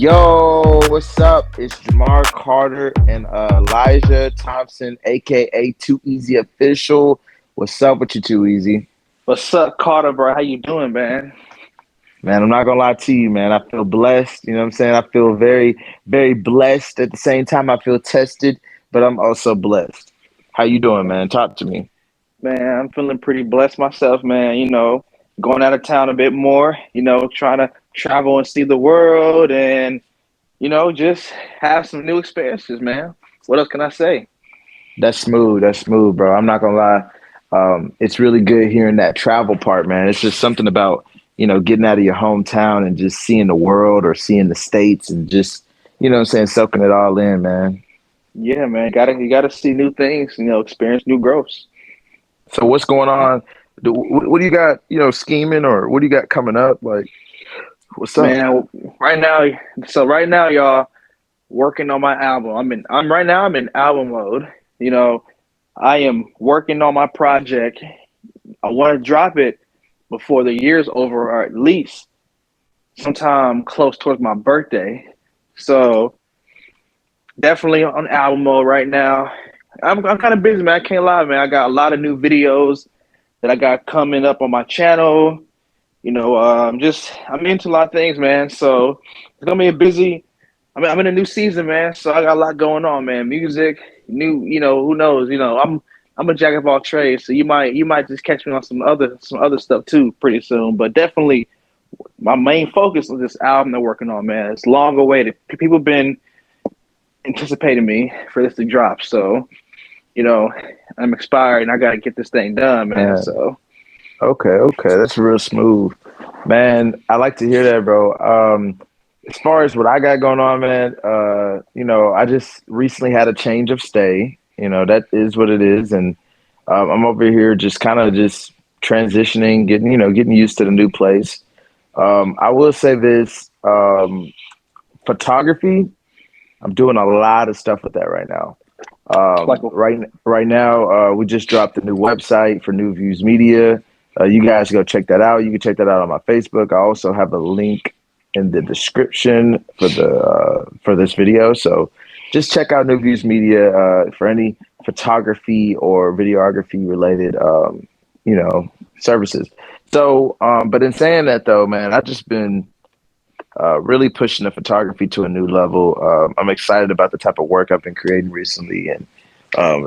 Yo, what's up? It's Jamar Carter and Elijah Thompson, aka Too Easy Official. What's up with you, Too Easy? What's up, Carter, bro? How you doing, man? Man, I'm not gonna lie to you, man. I feel blessed. You know what I'm saying? I feel very, very blessed. At the same time, I feel tested, but I'm also blessed. How you doing, man? Talk to me. Man, I'm feeling pretty blessed myself, man. Going out of town a bit more, trying to travel and see the world and, just have some new experiences, man. What else can I say? That's smooth. That's smooth, bro. I'm not gonna lie. It's really good hearing that travel part, man. It's just something about, getting out of your hometown and just seeing the world or seeing the states and just, what I'm saying, soaking it all in, man. Yeah, man, you gotta see new things, experience new growths. So what's going on? What do you got, scheming or what do you got coming up? Like, what's up? Man, right now, y'all, working on my album. I'm in album mode. You know, I am working on my project. I want to drop it before the year's over, or at least sometime close towards my birthday. So definitely on album mode right now. I'm kind of busy, man. I can't lie, man. I got a lot of new videos that I got coming up on my channel. I'm into a lot of things, man. So it's gonna be a busy. I'm in a new season, man. So I got a lot going on, man. Music, new. Who knows? I'm a jack of all trades. So you might just catch me on some other stuff too pretty soon. But definitely my main focus on this album they're working on, man. It's long awaited. People been anticipating me for this to drop. So you know, I'm expired and I got to get this thing done, man. Man, So okay. That's real smooth. Man, I like to hear that, bro. As far as what I got going on, man, I just recently had a change of stay. That is what it is. And I'm over here just kind of just transitioning, getting used to the new place. I will say this, photography, I'm doing a lot of stuff with that right now. like, Right now, we just dropped a new website for New Views Media. You guys go check that out. You can check that out on my Facebook. I also have a link in the description for this video. So just check out New Views Media for any photography or videography related services. So, but in saying that though, man, I've just been really pushing the photography to a new level. I'm excited about the type of work I've been creating recently, and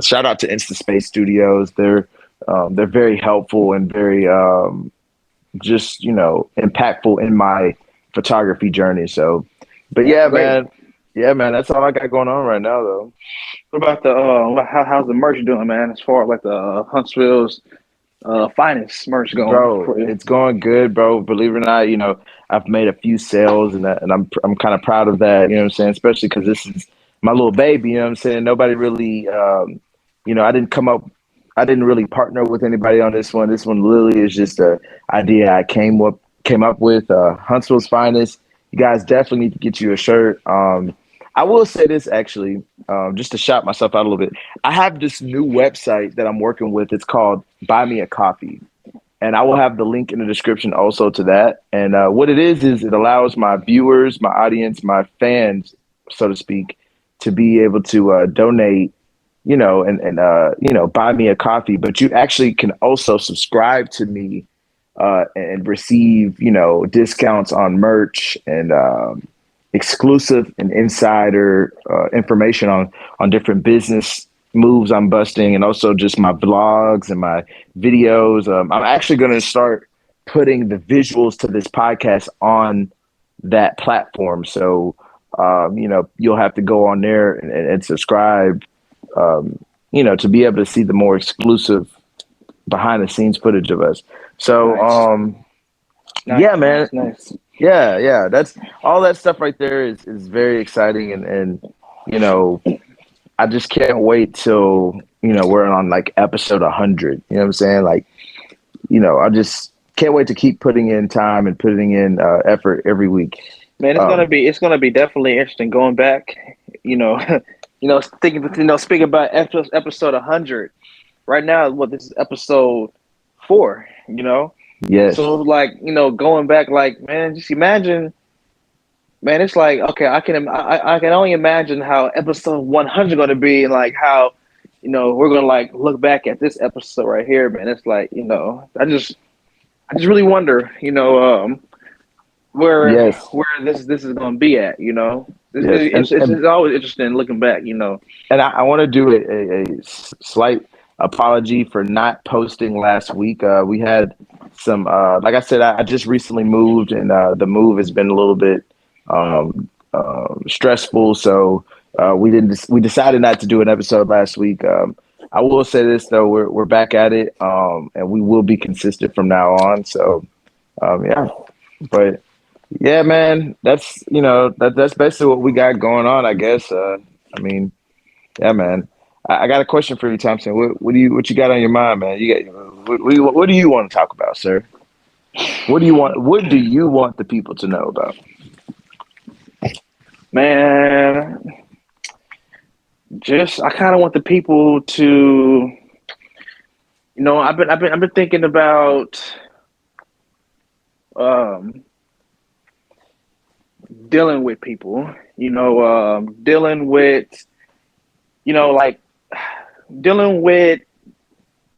shout out to Insta Space Studios. They're very helpful and very just impactful in my photography journey. So, but that's yeah, great. man, that's all I got going on right now, though. What about how's the merch doing, man? As far as like the Huntsville's finest merch going Bro, for you? it's going good, bro. Believe it or not, I've made a few sales and I'm kind of proud of that. You know what I'm saying? Especially because this is my little baby. You know what I'm saying? Nobody really, I didn't come up, I didn't really partner with anybody on this one. This one literally is just a idea I came up with. Huntsville's finest. You guys definitely need to get you a shirt. I will say this actually, just to shout myself out a little bit. I have this new website that I'm working with. It's called Buy Me a Coffee, and I will have the link in the description also to that. And what it is it allows my viewers, my audience, my fans, so to speak, to be able to donate, and buy me a coffee. But you actually can also subscribe to me and receive, discounts on merch and exclusive and insider information on different business moves I'm busting, and also just my vlogs and my videos. I'm actually going to start putting the visuals to this podcast on that platform. So, you'll have to go on there and subscribe, to be able to see the more exclusive behind the scenes footage of us. So, Nice, yeah, nice, man. nice, nice. Yeah. That's all that stuff right there is very exciting and you know, I just can't wait till, we're on like episode 100. You know what I'm saying? Like, I just can't wait to keep putting in time and putting in effort every week. Man, Um, it's gonna be definitely interesting going back. You know, speaking about episode 100. Right now, what this is episode 4. yes. So like, going back, like, man, just imagine, man, it's like okay, I can only imagine how episode 100 going to be, and like how we're gonna like look back at this episode right here, man. It's like I just really wonder, Yes, where this is gonna be at, yes, it's always interesting looking back. and I want to do a slight apology for not posting last week. We had some, like I said, I just recently moved, and the move has been a little bit stressful. So we decided not to do an episode last week. I will say this though, we're back at it, and we will be consistent from now on. So yeah, but yeah, man, that's basically what we got going on, I guess. I mean. Yeah, man. I got a question for you, Thompson. What you got on your mind, man? You got what do you want to talk about, sir? What do you want the people to know about? Man, just I kind of want the people to, I've been thinking about um, dealing with people, dealing with, like dealing with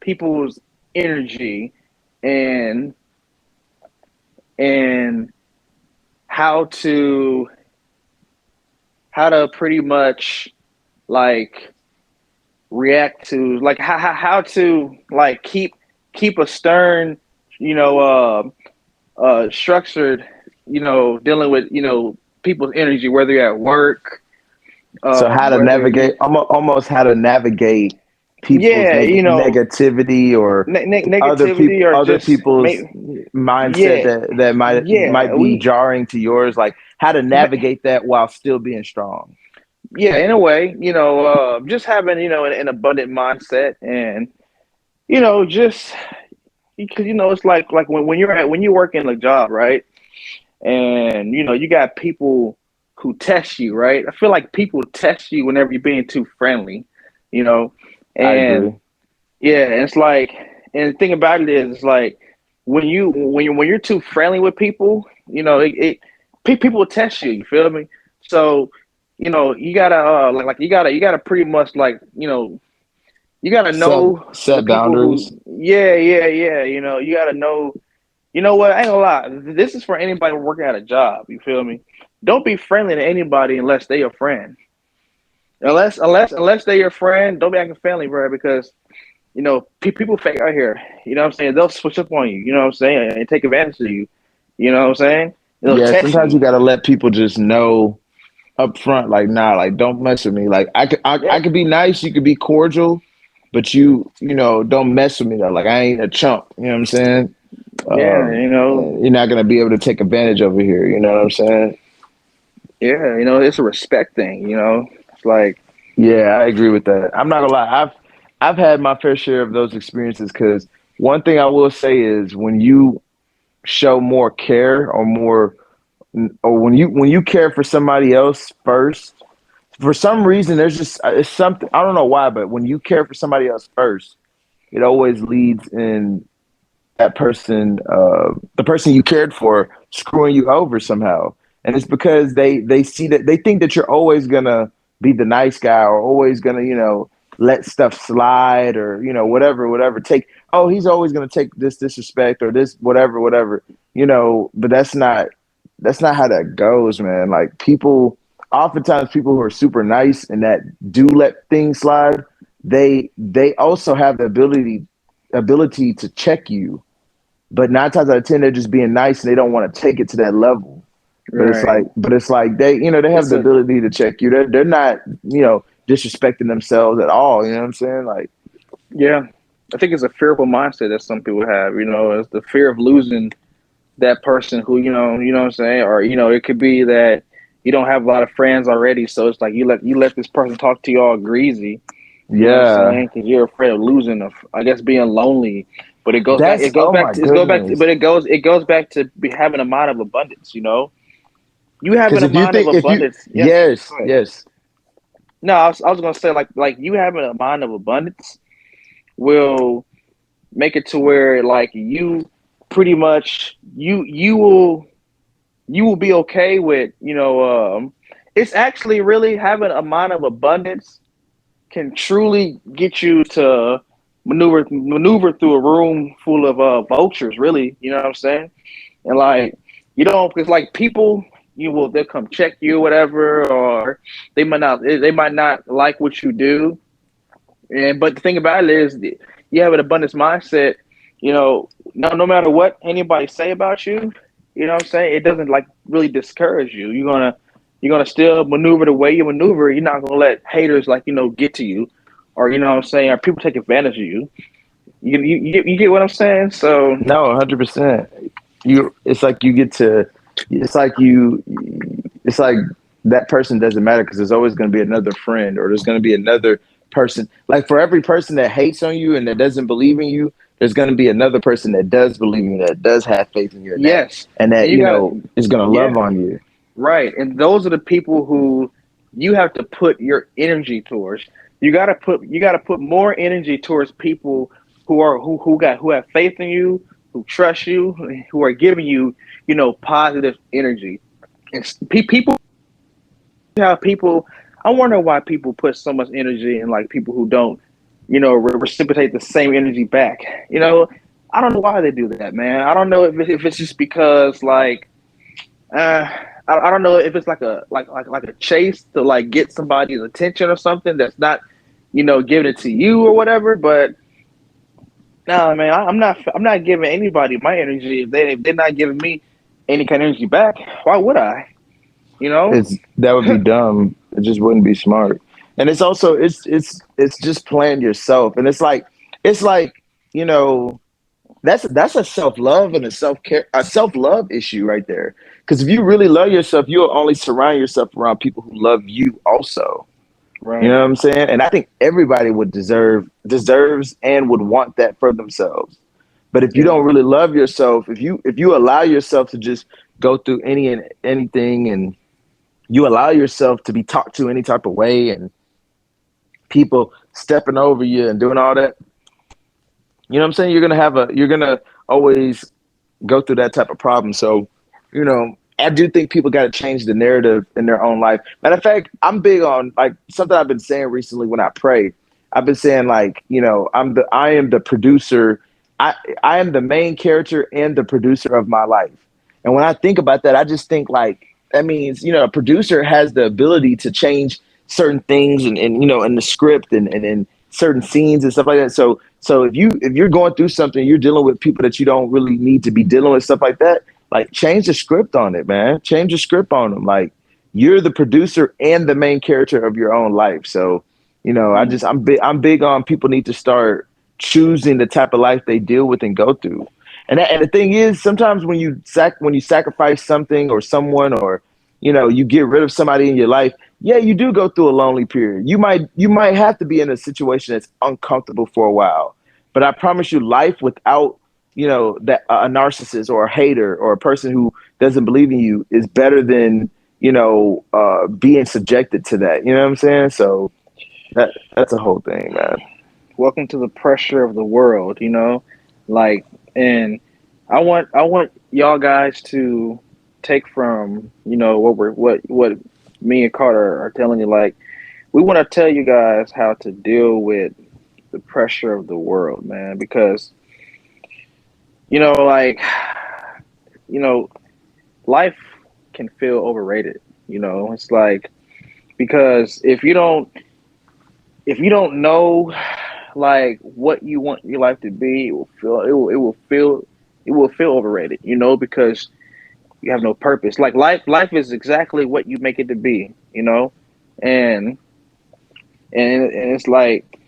people's energy and and how to pretty much like react to like how to like keep a stern, you know, structured, dealing with people's energy, whether you're at work, So how to whether navigate, you, almost how to navigate people's yeah, negativity or negativity or other just people's maybe, mindset yeah, that might yeah, be we, jarring to yours. Like how to navigate that while still being strong. yeah, in a way, just having an abundant mindset and just because it's like when you're working a job, right? And you got people who test you, right? I feel like people test you whenever you're being too friendly, you know. I And agree. yeah, and it's like, and the thing about it is, it's like when you're too friendly with people, people will test you. You feel me? So you gotta you gotta pretty much like you gotta know the Set people boundaries. who, yeah. You gotta know. You know what? I ain't gonna lie. This is for anybody working at a job. You feel me? Don't be friendly to anybody unless they your friend. Unless they your friend, don't be acting friendly, bro. Because people fake out here. You know what I'm saying? They'll switch up on you. You know what I'm saying? And take advantage of you. You know what I'm saying? They'll Yeah, test sometimes you you. gotta let people just know up front, like, nah, like don't mess with me. Like I Yeah, could be nice, you could be cordial, but don't mess with me though. Like I ain't a chump. You know what I'm saying? yeah. You're not gonna be able to take advantage over here. You know what I'm saying? Yeah. It's a respect thing. It's like, Yeah, I agree with that. I'm not gonna lie. I've had my fair share of those experiences because one thing I will say is when you show more care or when you care for somebody else first, for some reason there's just it's something I don't know why, but when you care for somebody else first, it always leads in that person, the person you cared for, screwing you over somehow. And it's because they see that they think that you're always gonna be the nice guy or always gonna let stuff slide or whatever take. Oh, he's always gonna take this disrespect or this whatever. But that's not how that goes, man. Like oftentimes people who are super nice and that do let things slide, they also have the ability to check you, but 9 times out of 10 they're just being nice and they don't want to take it to that level. right. But it's like they have It's the a ability to check you. They're not disrespecting themselves at all. You know what I'm saying? Like Yeah. I think it's a fearful mindset that some people have. It's the fear of losing that person who what I'm saying, or it could be that you don't have a lot of friends already, so it's like you let this person talk to you all greasy. You know what I'm yeah, saying? Because you're afraid of losing, of I guess being lonely. But that's oh my goodness. it goes back to having a mind of abundance. You having Because a if you mind of think if you abundance. Yeah. yes Go ahead. yes No, I was gonna say like you having a mind of abundance will make it to where like you pretty much you will you will be okay with, it's actually really having a mind of abundance can truly get you to maneuver through a room full of vultures, really. You know what I'm saying? And like, you don't, because like people, they'll come check you or whatever, or they might not like what you do. And but the thing about it is, you have an abundance mindset. No matter what anybody say about you, you know what I'm saying. It doesn't like really discourage you. You're gonna still maneuver the way you maneuver. You're not gonna let haters like get to you, or you know what I'm saying, or people take advantage of you. You get what I'm saying? So No, 100%. It's like you get to, it's like it's like that person doesn't matter because there's always going to be another friend or there's going to be another person. Like for every person that hates on you and that doesn't believe in you, there's going to be another person that does believe in you, that does have faith in you, yes, and and that you gotta, is going to yeah, love on you. right. And those are the people who you have to put your energy towards. You gotta put more energy towards people who have faith in you, who trust you, who are giving you, positive energy. And people have people. I wonder why people put so much energy in like people who don't, reciprocate the same energy back. I don't know why they do that, man. I don't know if it's just because like uh, I don't know if it's like a chase to like get somebody's attention or something that's not, giving it to you or whatever. But no, man, I'm not giving anybody my energy if they're not giving me any kind of energy back. Why would I? You know? It's That would be dumb. It just wouldn't be smart. And it's also it's just playing yourself. And it's like, you know, that's a self love and a self love issue right there. Because if you really love yourself, you'll only surround yourself around people who love you also. You know Right. what I'm saying? And I think everybody would deserves and would want that for themselves. But if you Yeah. don't really love yourself, if you allow yourself to just go through any and anything, and you allow yourself to be talked to any type of way, and people stepping over you and doing all that, you know what I'm saying? You're gonna always go through that type of problem. So, I do think people got to change the narrative in their own life. Matter of fact, I'm big on like something I've been saying recently when I pray. I've been saying like, I am the producer. I am the main character and the producer of my life. And when I think about that, I just think like that means, a producer has the ability to change certain things and in the script and in certain scenes and stuff like that. So if you're going through something, you're dealing with people that you don't really need to be dealing with, stuff like that. Like change the script on it, man. Change the script on them. Like you're the producer and the main character of your own life. So, Mm. I'm big on people need to start choosing the type of life they deal with and go through. And the thing is, sometimes when you sacrifice something or someone, or you get rid of somebody in your life, yeah, you do go through a lonely period. You might have to be in a situation that's uncomfortable for a while. But I promise you, life without that a narcissist or a hater or a person who doesn't believe in you is better than being subjected to that. You know what I'm saying? So that's a whole thing, man. Welcome to the pressure of the world, like, and I want y'all guys to take from, what me and Carter are telling you. Like, we want to tell you guys how to deal with the pressure of the world, man, because like, you know, life can feel overrated. It's like, because if you don't know like what you want your life to be, it will feel overrated, because you have no purpose. Like, life is exactly what you make it to be, and and it's like,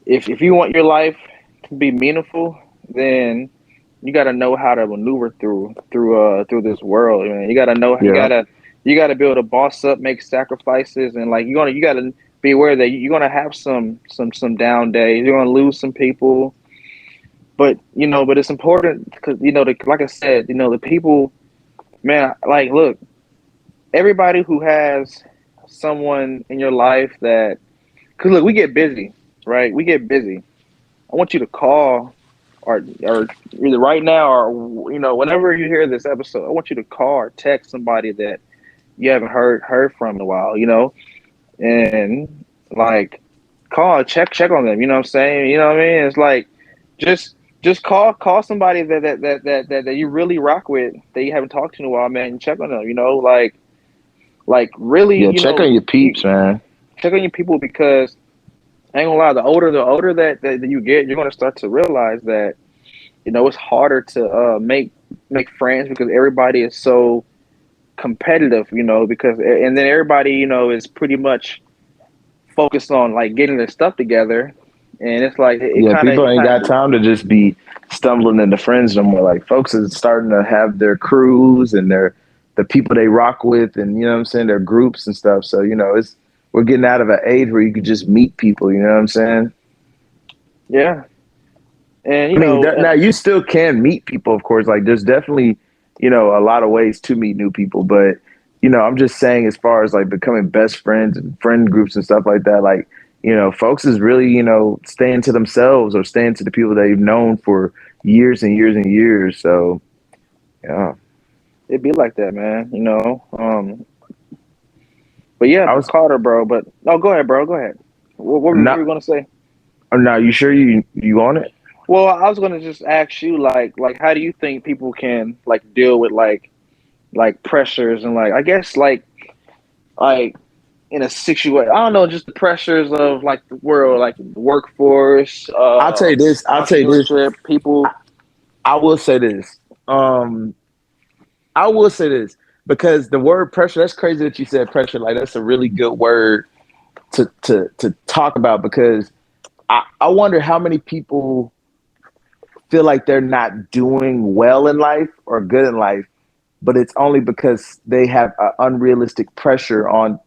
if you want your life to be meaningful, then you got to know how to maneuver through this world, man. Yeah. You gotta be able to boss up, make sacrifices, and like, you gotta be aware that you're gonna have some down days. You're gonna lose some people, but it's important because, like I said, the people, man. Like, look, everybody who has someone in your life that, because look, we get busy, right? We get busy. I want you to call or either right now or whenever you hear this episode, I want you to call or text somebody that you haven't heard from in a while, and like call, check on them. You know what I'm saying? You know what I mean? It's like just just call somebody that you really rock with that you haven't talked to in a while, man. And check on them. Like really, Yeah, check on your peeps, man. check on your people because I ain't gonna lie, the older that you get, you're gonna start to realize that it's harder to make friends because everybody is so competitive, because and then everybody is pretty much focused on like getting their stuff together, and it's like it Yeah, kind of people it ain't kind got of time to just be stumbling into friends no more. Like folks are starting to have their crews and the people they rock with, and you know what I'm saying, their groups and stuff. So it's we're getting out of an age where you could just meet people. You know what I'm saying? yeah, and I mean, now you still can meet people, of course. Like there's definitely a lot of ways to meet new people, but I'm just saying as far as like becoming best friends and friend groups and stuff like that, like folks is really staying to themselves or staying to the people they've known for years and years and years. So yeah, it'd be like that, man. But yeah, I was Carter, bro. But no, go ahead, bro. Go ahead. What were not. you gonna say? Now you sure you on it? Well, I was gonna just ask you, like, how do you think people can like deal with like pressures and like I guess like in a situation, I don't know, just the pressures of like the world, like the workforce, I'll tell you this. I'll tell you this. entrepreneurship, people. I will say this. I will say this because the word pressure. That's crazy that you said pressure. Like that's a really good word to talk about because I wonder how many people feel like they're not doing well in life or good in life, but it's only because they have unrealistic pressure on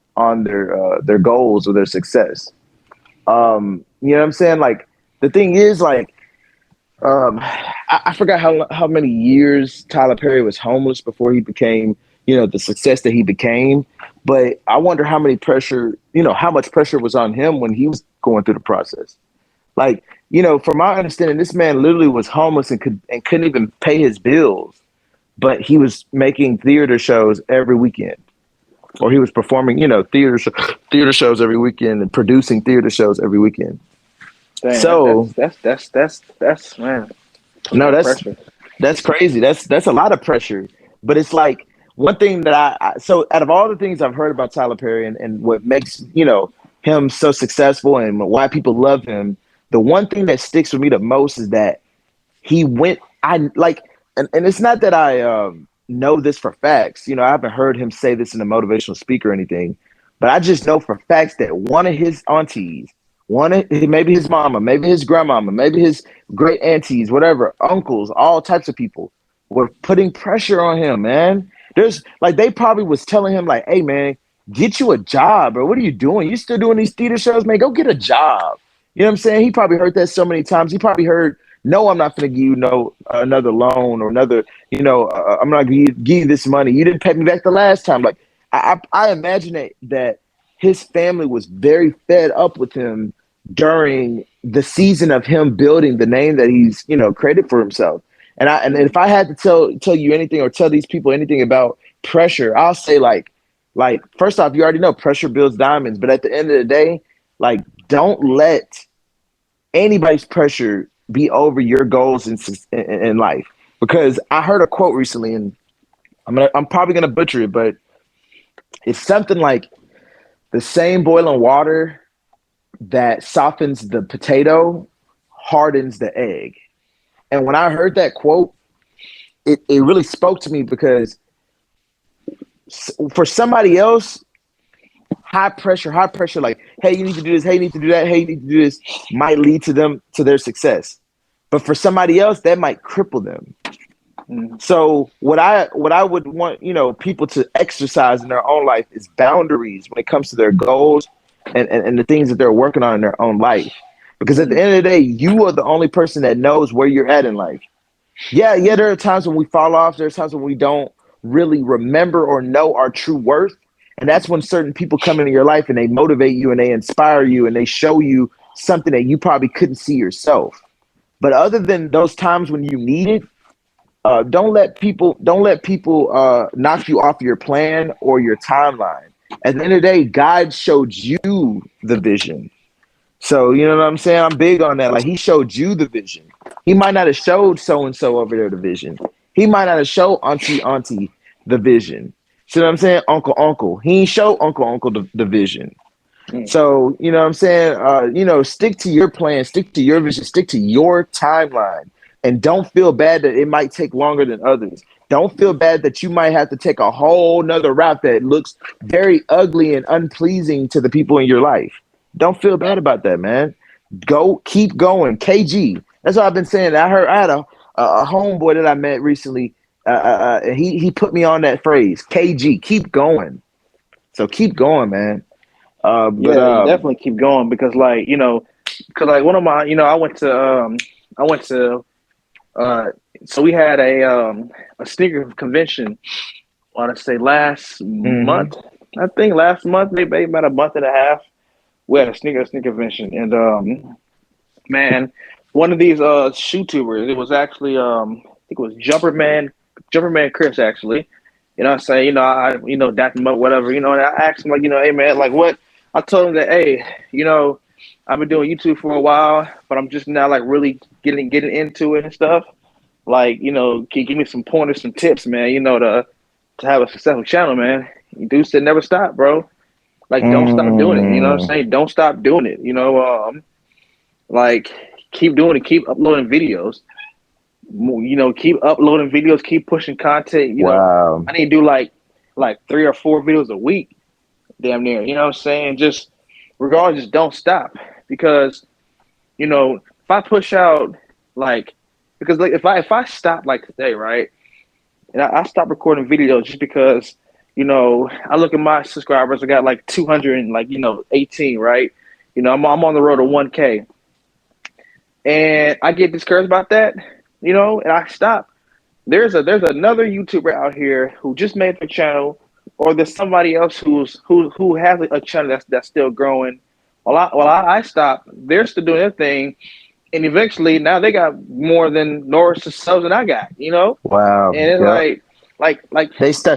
their goals or their success. You know what I'm saying? Like the thing is, like I forgot how many years Tyler Perry was homeless before he became the success that he became. But I wonder how many pressure how much pressure was on him when he was going through the process. Like, from my understanding, this man literally was homeless and couldn't even pay his bills, but he was making theater shows every weekend, or he was performing, theater shows every weekend and producing theater shows every weekend. Dang, So that's man, that's a no, lot of pressure. that's crazy. That's a lot of pressure. But it's like one thing that so out of all the things I've heard about Tyler Perry and what makes him so successful and why people love him, the one thing that sticks with me the most is that he went. I like, and it's not that I know this for facts. I haven't heard him say this in a motivational speak or anything, but I just know for facts that one of his aunties, maybe his mama, maybe his grandmama, maybe his great aunties, whatever, uncles, all types of people were putting pressure on him, man. There's like they probably was telling him like, "Hey, man, get you a job, bro. What are you doing? You still doing these theater shows, man? Go get a job." You know what I'm saying? He probably heard that so many times. He probably heard, "No, I'm not going to give you another loan or another. I'm not going to give you this money. You didn't pay me back the last time." Like I imagine that his family was very fed up with him during the season of him building the name that he's created for himself. And if I had to tell you anything or tell these people anything about pressure, I'll say like first off, you already know pressure builds diamonds, but at the end of the day, like don't let anybody's pressure be over your goals in life. Because I heard a quote recently, and I'm probably gonna butcher it, but it's something like the same boiling water that softens the potato hardens the egg. And when I heard that quote, it really spoke to me because for somebody else, high pressure, like, hey, you need to do this, hey, you need to do that, hey, you need to do this, might lead to their success. But for somebody else, that might cripple them. Mm. So what I would want, people to exercise in their own life is boundaries when it comes to their goals and the things that they're working on in their own life. Because at the end of the day, you are the only person that knows where you're at in life. Yeah, there are times when we fall off. There's times when we don't really remember or know our true worth. And that's when certain people come into your life and they motivate you and they inspire you and they show you something that you probably couldn't see yourself. But other than those times when you need it, don't let people knock you off your plan or your timeline. At the end of the day, God showed you the vision. So you know what I'm saying? I'm big on that. Like he showed you the vision. He might not have showed so and so over there the vision. He might not have showed auntie the vision. See what I'm saying? Uncle. He ain't show uncle the vision. Mm. So, you know what I'm saying? Stick to your plan, stick to your vision, stick to your timeline, and don't feel bad that it might take longer than others. Don't feel bad that you might have to take a whole nother route that looks very ugly and unpleasing to the people in your life. Don't feel bad about that, man. Keep going. KG. That's what I've been saying. I had a homeboy that I met recently. He put me on that phrase, KG. Keep going. So keep going, man. But Yeah, you definitely keep going because, like, because like one of my, I went to, uh, so we had a sneaker convention. I want to say last mhm. month. I think last month, maybe about a month and a half. We had a sneaker convention, and man, one of these shoe tubers. It was actually I think it was Jumperman Chris actually. I say, dapped him up, whatever, and I asked him like, hey man, like what I told him that, hey, I've been doing YouTube for a while, but I'm just now like really getting into it and stuff. Like, can you give me some pointers, some tips, man, to have a successful channel, man. Dude said never stop, bro. Like don't stop doing it. You know what I'm Mm, saying? Don't stop doing it. Like keep doing it, keep uploading videos. Keep uploading videos, keep pushing content. wow. I need to do like 3 or 4 videos a week, damn near. You know what I'm saying? Just regardless, just don't stop because if I push out like because like if I stop like today, right, and I stop recording videos just because I look at my subscribers, I got like 200 and like 18, right? I'm on the road to 1K, and I get discouraged about that, and I stop. There's another YouTuber out here who just made their channel, or there's somebody else who has a channel that's still growing. While I stop, they're still doing their thing, and eventually now they got more than Norris subs than I got, Wow. and it's Yep. like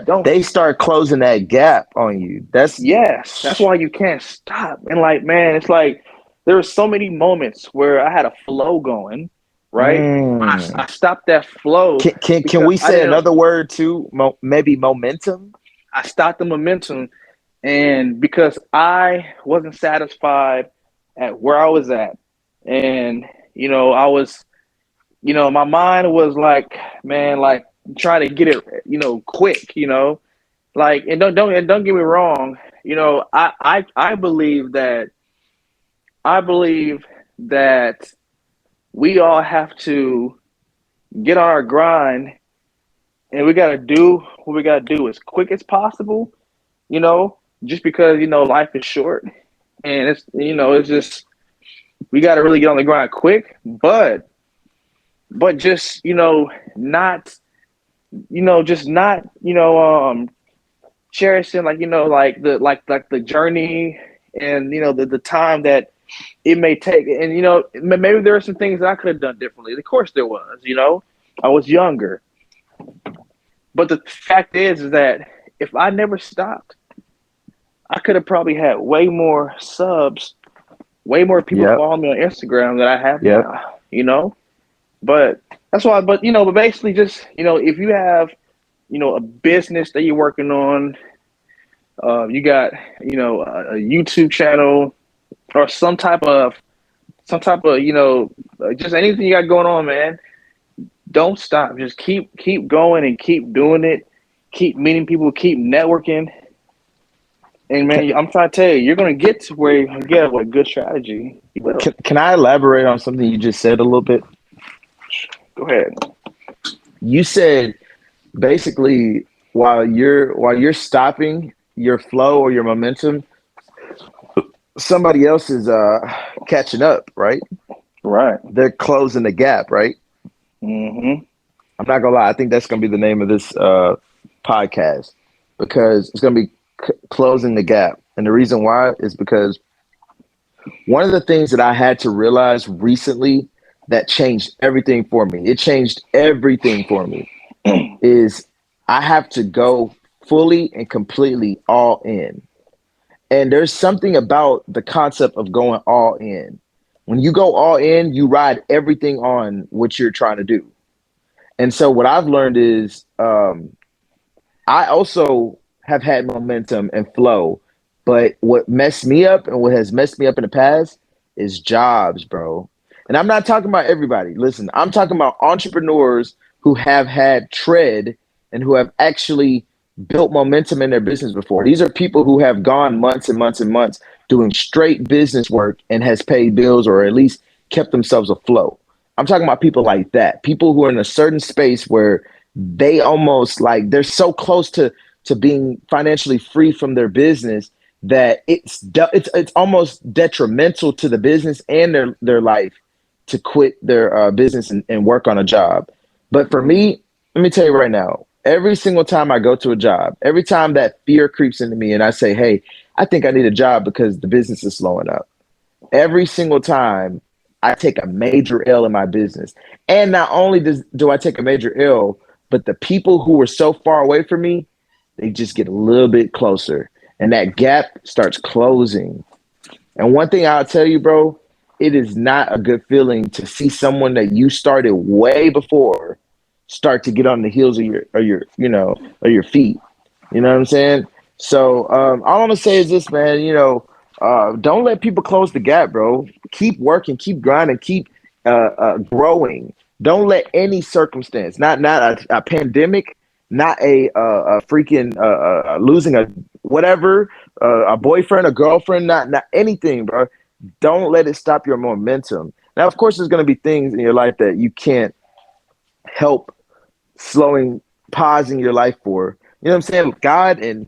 don't. They start closing that gap on you. That's Yes, that's why you can't stop. And like, man, it's like there were so many moments where I had a flow going, right? But I mm. stopped that flow Can because we say another word too? Maybe momentum. I stopped the momentum, and because I wasn't satisfied at where I was at, and I was, my mind was like, man, like trying to get it, quick, like, and don't get me wrong, I believe that we all have to get on our grind, and we got to do what we got to do as quick as possible, just because life is short, and it's just we got to really get on the grind quick, but just not just not cherishing like like the journey, and the time that it may take, and maybe there are some things that I could have done differently. Of course there was, I was younger, but the fact is that if I never stopped, I could have probably had way more subs, way more people Yep. following me on Instagram than I have Yep. now. But that's why. But basically, just if you have a business that you're working on, you got a YouTube channel or some type of just anything you got going on, man. Don't stop. Just keep going and keep doing it. Keep meeting people. Keep networking. And Can, man, I'm trying to tell you, you're gonna get to where you get with good strategy. You will. can I elaborate on something you just said a little bit? Go ahead. You said basically while you're stopping your flow or your momentum, somebody else is catching up, right? Right. They're closing the gap, right? Mm-hmm. I'm not gonna lie. I think that's gonna be the name of this podcast because it's gonna be closing the gap, and the reason why is because one of the things that I had to realize recently that changed everything for me. It changed everything for me. Is I have to go fully and completely all in. And there's something about the concept of going all in. When you go all in, you ride everything on what you're trying to do. And so what I've learned is I also have had momentum and flow, but what messed me up and what has messed me up in the past is jobs, bro. And I'm not talking about everybody. Listen, I'm talking about entrepreneurs who have had tread and who have actually built momentum in their business before. These are people who have gone months and months and months doing straight business work and has paid bills or at least kept themselves afloat. I'm talking about people like that, people who are in a certain space where they almost like they're so close to being financially free from their business that it's almost detrimental to the business and their life to quit their business and work on a job. But for me, let me tell you right now, every single time I go to a job, every time that fear creeps into me and I say, hey, I think I need a job because the business is slowing up, every single time I take a major L in my business. And not only do I take a major L, but the people who were so far away from me, they just get a little bit closer. And that gap starts closing. And one thing I'll tell you, bro, it is not a good feeling to see someone that you started way before start to get on the heels of your feet. You know what I'm saying? So all I'm gonna say is this, man. Don't let people close the gap, bro. Keep working, keep grinding, keep growing. Don't let any circumstance, not a pandemic, not a freaking losing a whatever, a boyfriend, a girlfriend, not anything, bro. Don't let it stop your momentum. Now, of course, there's gonna be things in your life that you can't help slowing, pausing your life for. You know what I'm saying? God and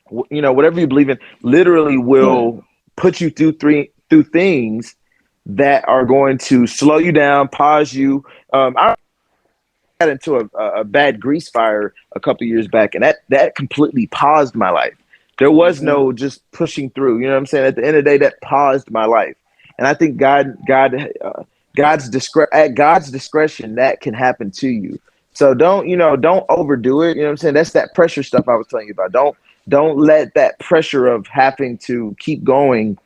whatever you believe in literally will put you through things that are going to slow you down, pause you. I got into a bad grease fire a couple years back, and that completely paused my life. There was no just pushing through. You know what I'm saying? At the end of the day, that paused my life, and I think at God's discretion, that can happen to you. So don't overdo it. You know what I'm saying? That's that pressure stuff I was telling you about. Don't let that pressure of having to keep going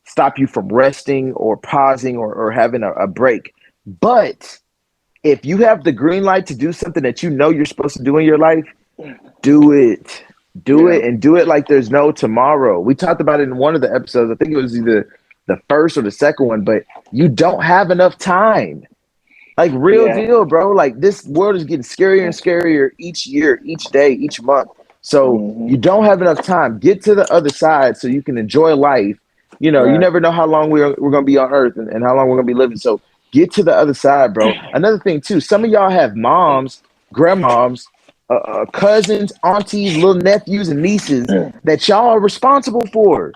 stop you from resting or pausing or having a break. But if you have the green light to do something that you know you're supposed to do in your life, do it. Do Yeah. it and do it like there's no tomorrow. We talked about it in one of the episodes. I think it was either the first or the second one, but you don't have enough time. Like real Yeah. deal, bro. Like this world is getting scarier and scarier each year, each day, each month. So Mm-hmm. you don't have enough time. Get to the other side so you can enjoy life. You Right. never know how long we're going to be on earth and how long we're going to be living. So get to the other side, bro. Another thing, too, some of y'all have moms, grandmoms, cousins, aunties, little nephews, and nieces that y'all are responsible for.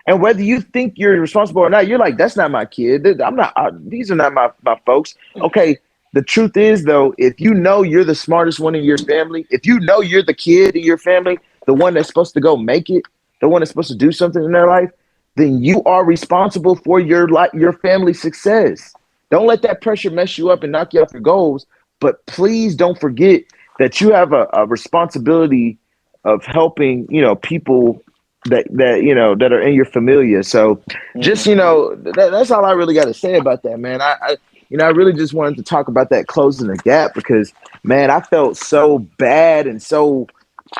And whether you think you're responsible or not, you're like, that's not my kid. I'm not, these are not my folks. Okay. The truth is, though, if you know you're the smartest one in your family, if you know you're the kid in your family, the one that's supposed to go make it, the one that's supposed to do something in their life, then you are responsible for your family's success. Don't let that pressure mess you up and knock you off your goals. But please don't forget that you have a responsibility of helping, people that are in your familia. So just that's all I really got to say about that, man. I really just wanted to talk about that closing the gap because, man, I felt so bad and so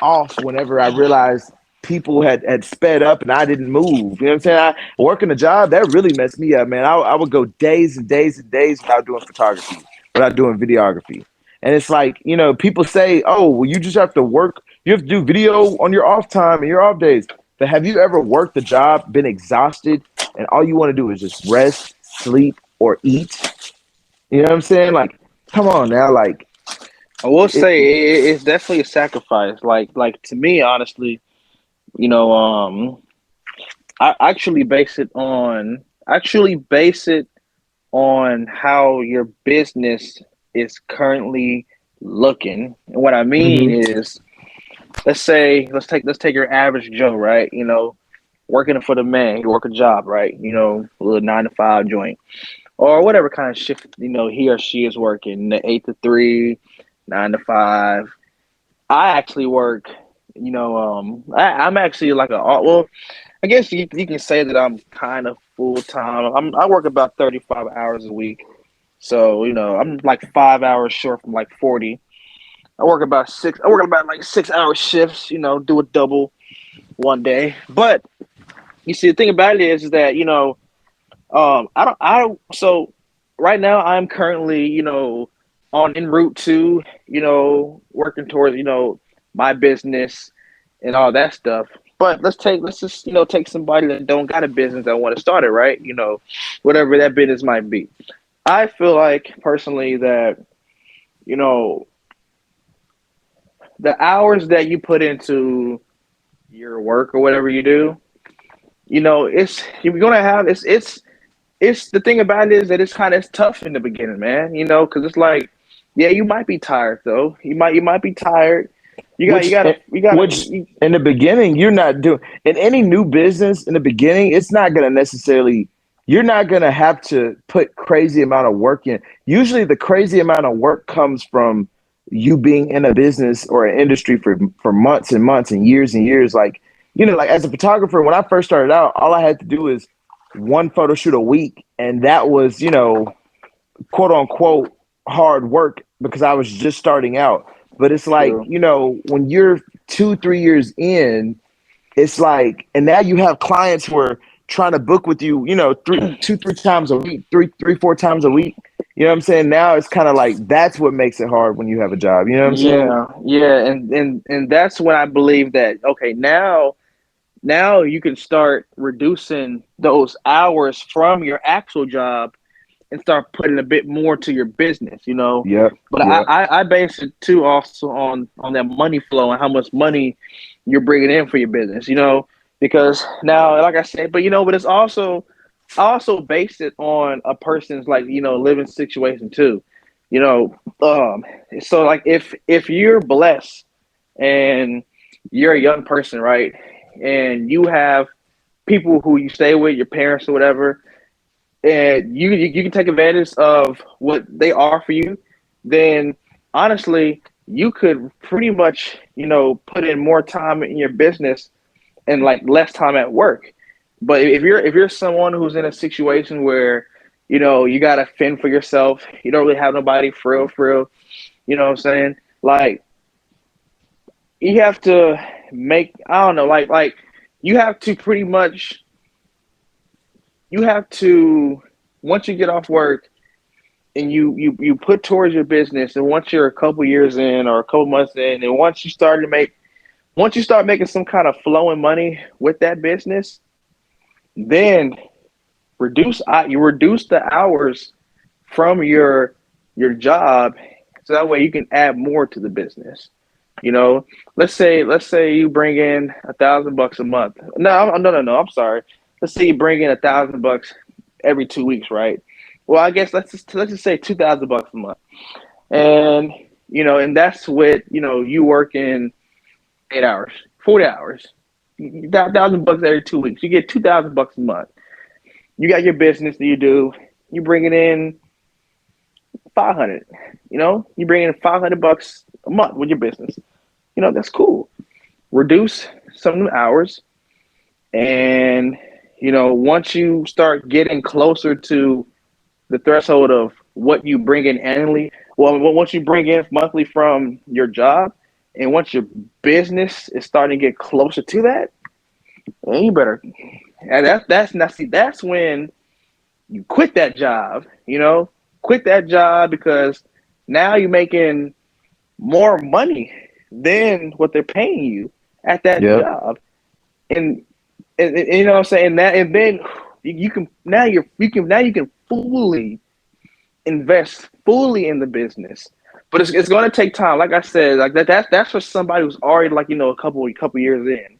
off whenever I realized people had sped up and I didn't move. You know what I'm saying? Working a job that really messed me up, man. I would go days and days and days without doing photography, without doing videography. And it's like, people say, oh, well, you just have to work. You have to do video on your off time and your off days. But have you ever worked a job, been exhausted, and all you want to do is just rest, sleep, or eat? You know what I'm saying? Like, come on now. Like, I will it, say it's definitely a sacrifice. Like to me, honestly, you know, I actually base it on how your business is currently looking. And what I mean mm-hmm, is, let's take your average Joe, right? Working for the man, you work a job, right? A little 9 to 5 joint. or whatever kind of shift he or she is working, the 8 to 3, 9 to 5. I actually work. I'm actually like well, I guess you can say that I'm kind of full time. I work about 35 hours a week, so I'm like 5 hours short from like 40. I work about six. I work about like 6 hour shifts. Do a double one day. But you see, the thing about it is that I don't. So right now, I'm currently on en route to working towards my business and all that stuff. But let's just take somebody that don't got a business that want to start it, right? Whatever that business might be. I feel like personally that you know the hours that you put into your work or whatever you do, it's you're gonna have it's the thing about it is that it's tough in the beginning, man. Because it's like, yeah, you might be tired though. You might be tired. You got you which gotta you gotta which in the beginning you're not doing in any new business. In the beginning, it's not going to necessarily, you're not going to have to put crazy amount of work in. Usually the crazy amount of work comes from you being in a business or an industry for months and months and years. Like, like as a photographer, when I first started out, all I had to do is one photo shoot a week, and that was, quote unquote hard work because I was just starting out. But it's like, true. when you're 2, 3 years in, it's like, and now you have clients who are trying to book with you, three, 2, 3 times a week, three, 4 times a week. You know what I'm saying? Now it's kind of like that's what makes it hard when you have a job. You know what I'm saying? Yeah, yeah, and that's when I believe that okay, now you can start reducing those hours from your actual job and start putting a bit more to your business. Yep. But I, Yep. I, I base it too also on that money flow and how much money you're bringing in for your business. Because now, like I said, but it's also I also base it on a person's like living situation too. You know, so like if you're blessed and you're a young person, right, and you have people who you stay with, your parents or whatever, and you can take advantage of what they offer you, then honestly, you could pretty much put in more time in your business and like less time at work. But if you're someone who's in a situation where you gotta fend for yourself, you don't really have nobody for real, you know what I'm saying? Like you have to make I don't know, like you have to pretty much you have to once you get off work and you put towards your business, and once you're a couple years in or a couple months in, and once you start making some kind of flowing money with that business, then you reduce the hours from your job, so that way you can add more to the business. You know, let's say you bring in $1,000 a month. No. I'm sorry. Let's say you bring in $1,000 every 2 weeks, right? Well, I guess let's just say $2,000 a month, and and that's with you working 8 hours, 40 hours, $1,000 every 2 weeks. You get $2,000 a month. You got your business that you do. You bring it in 500. You bring in $500 a month with your business. That's cool. Reduce some of the hours, and once you start getting closer to the threshold of what you bring in annually, well, once you bring in monthly from your job, and once your business is starting to get closer to that, then you better. And that's now see that's when you quit that job. Quit that job because now you're making more money than what they're paying you at that Yep. job, and and you know what I'm saying that, and then you can now you can fully invest fully in the business. But it's going to take time. Like I said, like that's for somebody who's already like a couple years in,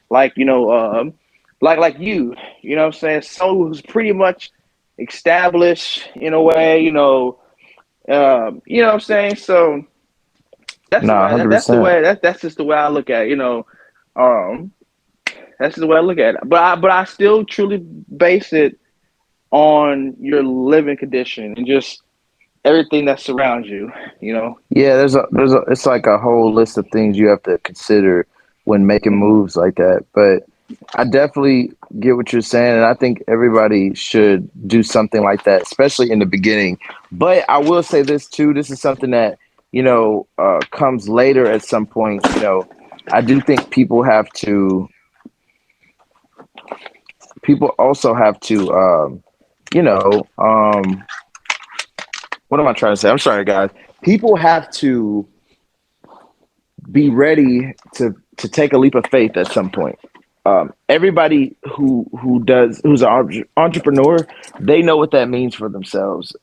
like like you know what I'm saying, someone who's pretty much established in a way, you know what I'm saying. So that's the Nah, way hundred that's the percent. way that's just the way I look at it, um that's the way I look at it. But I still truly base it on your living condition and just everything that surrounds you, you know? Yeah, it's like a whole list of things you have to consider when making Hmm. moves like that. But I definitely get what you're saying, and I think everybody should do something like that, especially in the beginning. But I will say this too: this is something that comes later at some point. I do think people also have to, you know, um, what am I trying to say? I'm sorry, guys. People have to be ready to take a leap of faith at some point. Everybody who's an entrepreneur, they know what that means for themselves.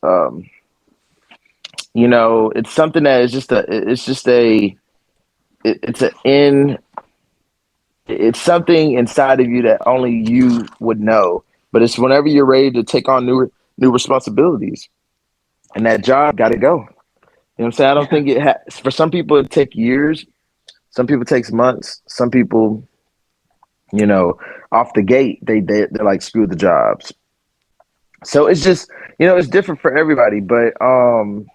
It's something that is just it's a in it's something inside of you that only you would know. But it's whenever you're ready to take on new responsibilities, and that job got to go. You know what I'm saying? I don't think for some people it take years. Some people it takes months. Some people, you know, off the gate, they're like, screw the jobs. So it's just, it's different for everybody. But you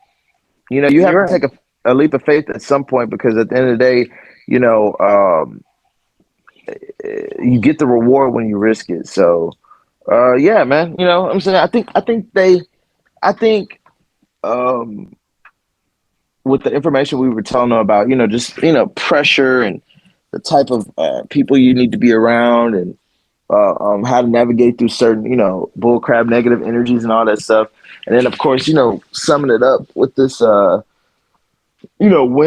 have to You're right. take a leap of faith at some point, because at the end of the day, you know, you get the reward when you risk it. So yeah, man. What I'm saying, I think um with the information we were telling them about, just pressure and the type of people you need to be around, and how to navigate through certain, bullcrap, negative energies, and all that stuff. And then, of course, summing it up with this, when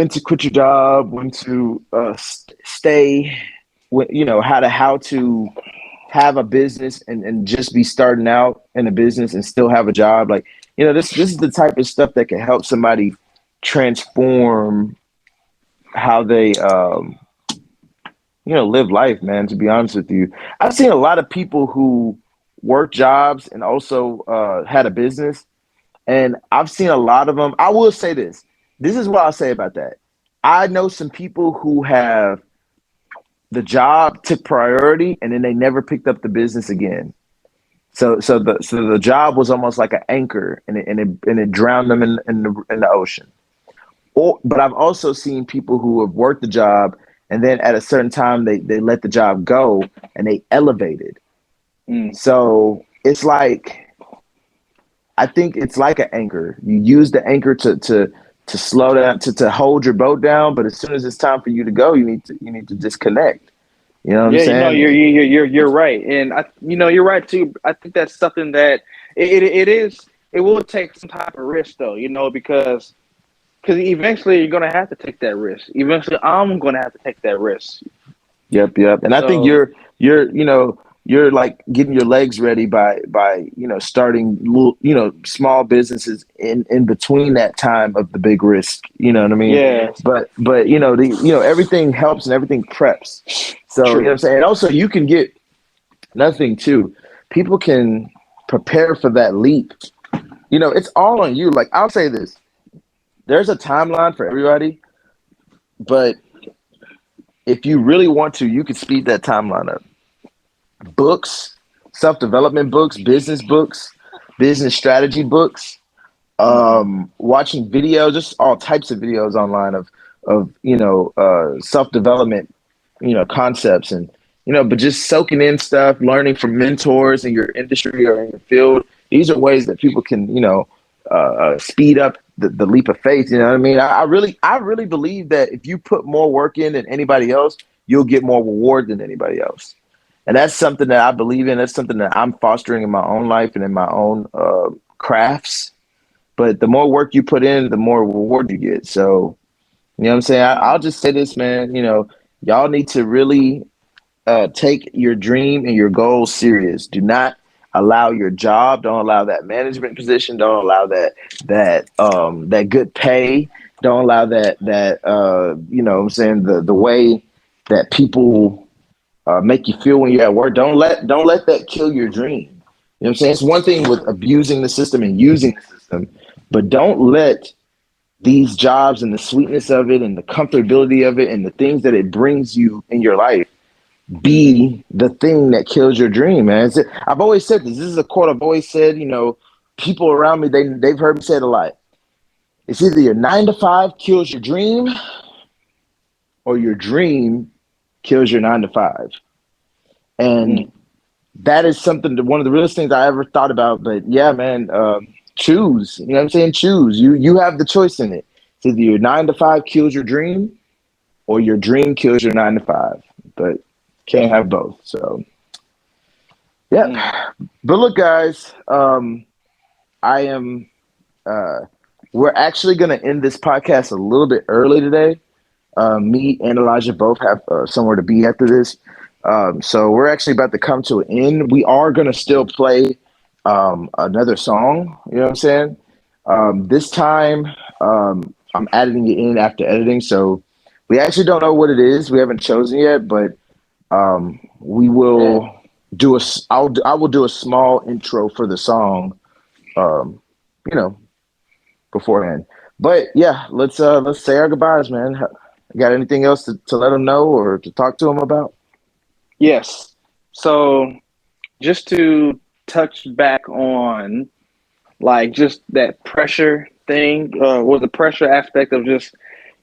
to quit your job, when to stay, how to have a business and just be starting out in a business and still have a job. Like, this is the type of stuff that can help somebody transform how they live life, man. To be honest with you, I've seen a lot of people who work jobs and also had a business, and I've seen a lot of them. I will say this. This is what I'll say about that. I know some people who have the job took priority, and then they never picked up the business again. So the job was almost like an anchor, and it drowned them in the ocean. But I've also seen people who have worked the job, and then at a certain time they let the job go and they elevated. Mm. So it's like, I think it's like an anchor. You use the anchor to slow down, to hold your boat down, but as soon as it's time for you to go, you need to disconnect. You know what I'm Yeah, saying? you're right, and you're right too. I think that's something that it is. It will take some type of risk though, because eventually you're gonna have to take that risk. Eventually, I'm gonna have to take that risk. Yep. And I think So you're like getting your legs ready by starting little, small businesses in between that time of the big risk. You know what I mean? yeah, But everything helps and everything preps. So you know what true. I'm saying. And also you can get another thing too. People can prepare for that leap. It's all on you. Like, I'll say this: there's a timeline for everybody, but if you really want to, you can speed that timeline up. Books, self development books, business strategy books, watching videos, just all types of videos online of self development, concepts, and but just soaking in stuff, learning from mentors in your industry or in your field. These are ways that people can speed up the leap of faith. You know what I mean? I really believe that if you put more work in than anybody else, you'll get more reward than anybody else. And that's something that I believe in. That's something that I'm fostering in my own life and in my own crafts. But the more work you put in, the more reward you get. So, what I'm saying? I'll just say this, man. Y'all need to really take your dream and your goals serious. Do not allow your job. Don't allow that management position. Don't allow that good pay. Don't allow that what I'm saying, the way that people make you feel when you're at work. Don't let that kill your dream. You know what I'm saying? It's one thing with abusing the system and using the system, but don't let these jobs and the sweetness of it and the comfortability of it and the things that it brings you in your life be the thing that kills your dream, man. I've always said this. This is a quote I've always said. People around me, they've heard me say it a lot. It's either your 9 to 5 kills your dream, or your dream kills your 9 to 5. And Mm. that is one of the realest things I ever thought about. But yeah, man, choose. You know what I'm saying? Choose. You have the choice in it. It's either your 9 to 5 kills your dream, or your dream kills your 9 to 5. But can't have both. So yeah. Mm. But look, guys, I am. We're actually going to end this podcast a little bit early today. Me and Elijah both have somewhere to be after this. So we're actually about to come to an end. We are going to still play another song. You know what I'm saying? This time, I'm adding it in after editing. So we actually don't know what it is. We haven't chosen yet, but we Yeah. will I will do a small intro for the song, um, you know, beforehand. But yeah, let's say our goodbyes, man. Got anything else to let them know or to talk to them about? Yes. So just to touch back on like just that pressure thing, or the pressure aspect of just,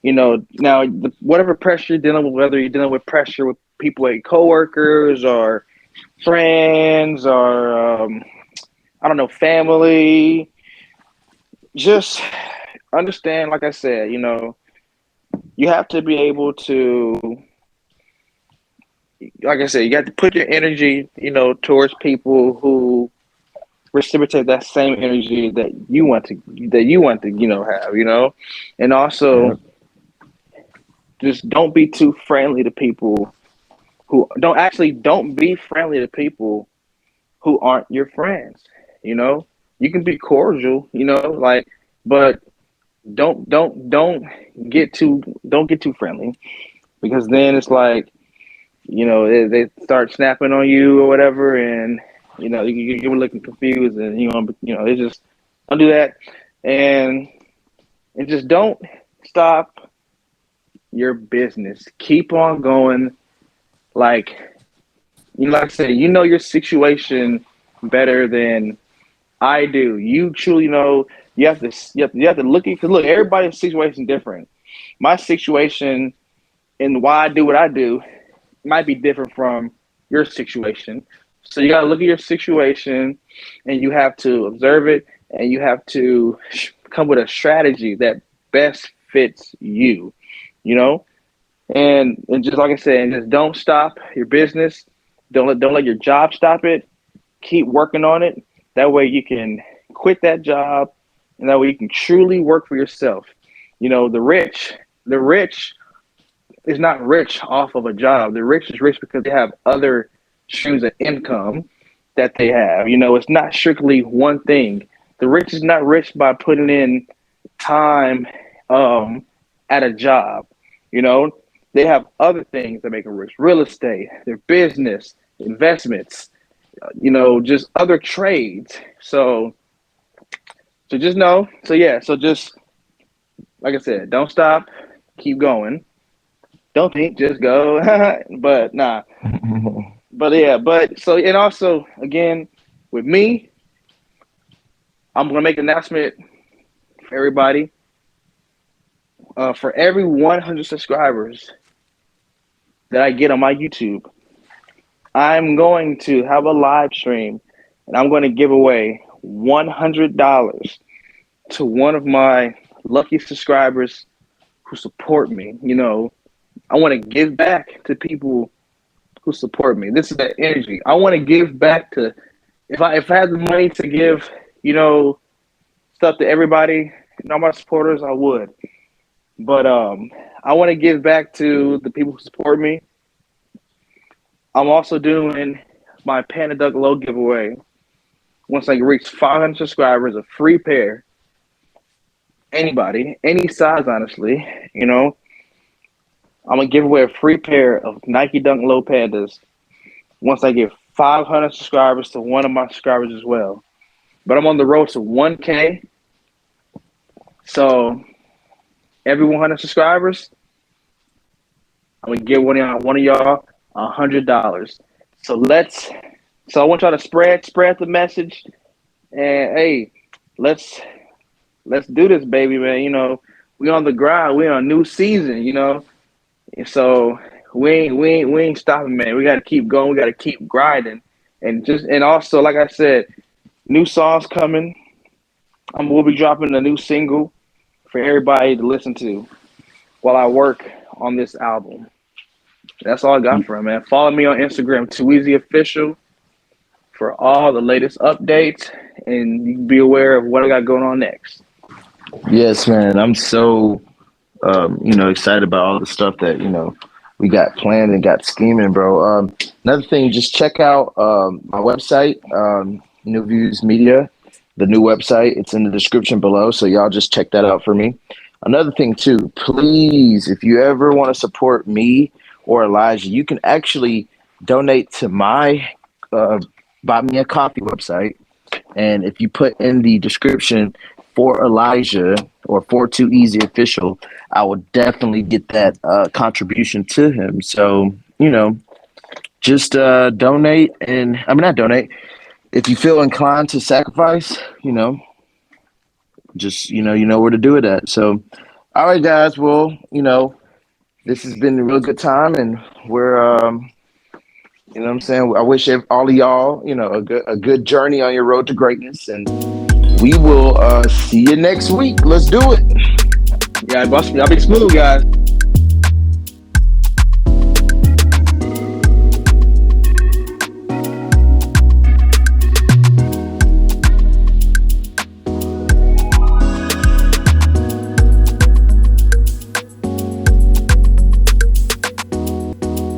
now whatever pressure you're dealing with, whether you're dealing with pressure with people like coworkers or friends or I don't know, family, just understand, like I said, you have to be able to, like I said, you got to put your energy, towards people who reciprocate that same energy that you want to have, and Yeah. also just don't be too friendly to people who don't be friendly to people who aren't your friends. You can be cordial, like, but don't get too friendly, because then it's like, they start snapping on you or whatever, and you're looking confused, and it's just, don't do that, and just don't stop your business. Keep on going. Like, like I said, your situation better than I do. You truly know. You have to look at, because look, everybody's situation is different. My situation and why I do what I do might be different from your situation. So you got to look at your situation, and you have to observe it, and you have to come with a strategy that best fits you, you know? And just like I said, and just don't stop your business. Don't let your job stop it. Keep working on it. That way you can quit that job, and that way you can truly work for yourself. The rich is not rich off of a job. The rich is rich because they have other streams of income that they have. It's not strictly one thing. The rich is not rich by putting in time at a job. You know, they have other things that make them rich: real estate, their business, investments. Just other trades. So just know. So yeah. So just like I said, don't stop. Keep going. Don't think, just go. But nah. But yeah. But so, and also again, with me, I'm gonna make an announcement for everybody. For every 100 subscribers that I get on my YouTube, I'm going to have a live stream, and I'm going to give away $100 to one of my lucky subscribers who support me. I want to give back to people who support me. This is that energy. I want to give back to, if I had the money to give, stuff to everybody and all my supporters, I would. But I want to give back to the people who support me. I'm also doing my Panda Duck Low giveaway. Once I reach 500 subscribers, a free pair. Anybody, any size, honestly, I'm gonna give away a free pair of Nike Dunk Low Pandas once I get 500 subscribers to one of my subscribers as well. But I'm on the road to 1K. So every 100 subscribers, I'm gonna give one of y'all $100. So let's. So I want y'all to spread the message, and hey, let's let's do this, baby, man. We on the grind. We on a new season. And so we ain't stopping, man. We got to keep going. We got to keep grinding, and also, like I said, new songs coming. We'll be dropping a new single for everybody to listen to while I work on this album. That's all I got for him, man. Follow me on Instagram, Too Easy Official, for all the latest updates, and you can be aware of what I got going on next. Yes, man. I'm so excited about all the stuff that we got planned and got scheming, bro. Another thing, just check out my website, New Views Media, the new website. It's in the description below, so y'all just check that out for me. Another thing too, please, if you ever want to support me or Elijah, you can actually donate to my buy me a coffee website. And if you put in the description for Elijah or for Too Easy Official, I will definitely get that contribution to him. So, just donate. And I mean, not donate. If you feel inclined to sacrifice, just, you know where to do it at. So, all right, guys. Well, this has been a real good time. And we're, what I'm saying? I wish all of y'all, a good journey on your road to greatness. And we will see you next week. Let's do it. Yeah, y'all be smooth, guys.